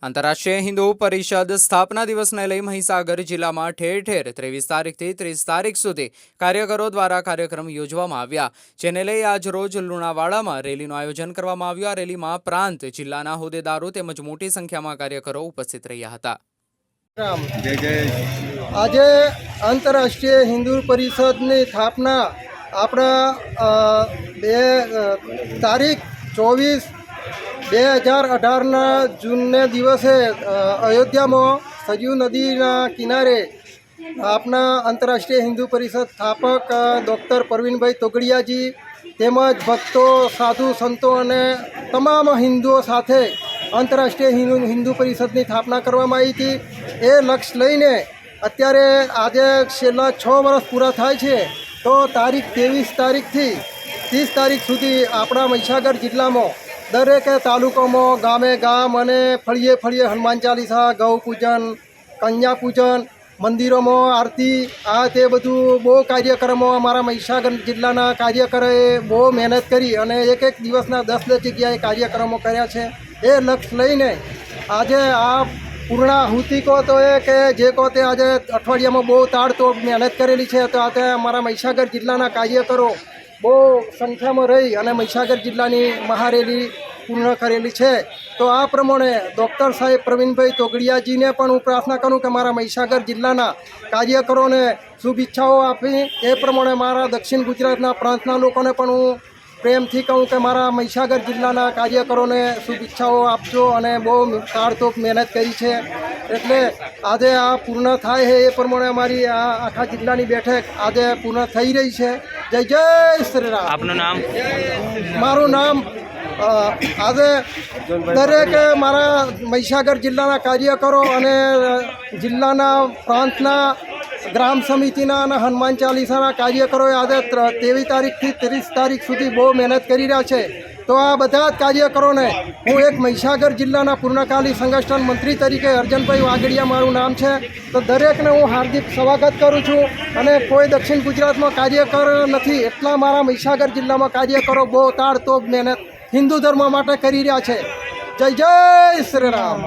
આંતરરાષ્ટ્રીય હિન્દુ પરિષદ સ્થાપના દિવસને લઈ મહીસાગર જિલ્લામાં ઠેર ઠેર 23 તારીખથી 30 તારીખ સુધી કાર્યકરો દ્વારા કાર્યક્રમ યોજવામાં આવ્યા, જેને લઈ આજ રોજ લુણાવાડામાં રેલીનું આયોજન કરવામાં આવ્યું। આ રેલીમાં પ્રાંત જિલ્લાના હોદ્દેદારો તેમજ મોટી સંખ્યામાં કાર્યકરો ઉપસ્થિત રહ્યા હતા। आज आंतरराष्ट्रीय हिंदू परिषद की स्थापना अपना तारीख 24/2018 जून दिवसे अयोध्या में सरयू नदी किनारे अपना अंतरराष्ट्रीय हिंदू परिषद स्थापक डॉक्टर प्रवीण भाई तोगड़िया जी तेमज भक्तों साधु संतों और तमाम हिंदुओं साथे अंतरराष्ट्रीय हिंदू परिषद की स्थापना करवामां आई थी। ए लक्ष्य लईने अत्यारे आजे छेल्ला 6 वर्ष पूरा थाय छे तो तारीख 23 तारीख थी 30 तारीख सुधी आपणा महीसागर जिल्ला में दरेक तालुका में गामे गाम अने फळिये फळिये हनुमान चालीसा, गौ पूजन, कन्या पूजन, मंदिरों में आरती आ ते बधुं बहु कार्यक्रमों अमारा महीसागर जिल्लाना कार्यकरोए बहु मेहनत करी अने एक दिवसना 10 जग्याए कार्यक्रमों कर्या छे। ए लक्ष्य लईने आजे आ पूर्णाहुति को तो है कि जे को ते आज अठवाडिया में बहु ताड़तोड़ मेहनत करेली है। तो आज अमारा महीसागर जिल्लाना कार्यकरो बहु संख्या में रही अने महीसागर जिल्लानी महारेली पूर्ण करेली है। तो आ प्रमाणे डॉक्टर साहेब प्रवीण भाई तोगड़िया जी ने पण हूँ प्रार्थना करूँ कि मारा महीसागर जिल्लाना कार्यकरों ने शुभेच्छाओं आपी। ए प्रमाणे मारा दक्षिण गुजरातना प्रांतना लोकोने पण हूँ प्रेम थी कहूँ कि मारा महीसागर जिल्लाना कार्यकरों ने शुभेच्छाओं आपजो अने बहु ताड़तोड़ मेहनत करी है। एटले आज आ पूर्ण थाय है ए प्रमाणे अमारी आ आखा जिल्लानी बैठक आज पूर्ण थई रही है। जय जय श्री राम। आपनु नाम? मारू नाम आज दरेक मारा महीसागर जिल्लाना कार्यकरो अने जिल्लाना प्रांतना ग्राम समितिना अने हनुमान चालीसाना कार्यकरोए आज 23 तारीख थी 30 तारीख सुधी बहु मेहनत करी रह्या छे। तो आ बधा ज कार्यकरोने हूँ एक महीसागर जिल्लाना पूर्णकाली संगठन मंत्री तरीके अर्जनभाई वागड़िया मारू नाम है। तो दरेकने हूँ हार्दिक स्वागत करूँ छूँ अने कोई दक्षिण गुजरात में कार्यकर नहीं एटला मारा महीसागर जिल्ला में कार्यकरो बहु ताड़तोड़ मेहनत हिंदू धर्म माटे करी रह्या छे। जय जय श्री राम।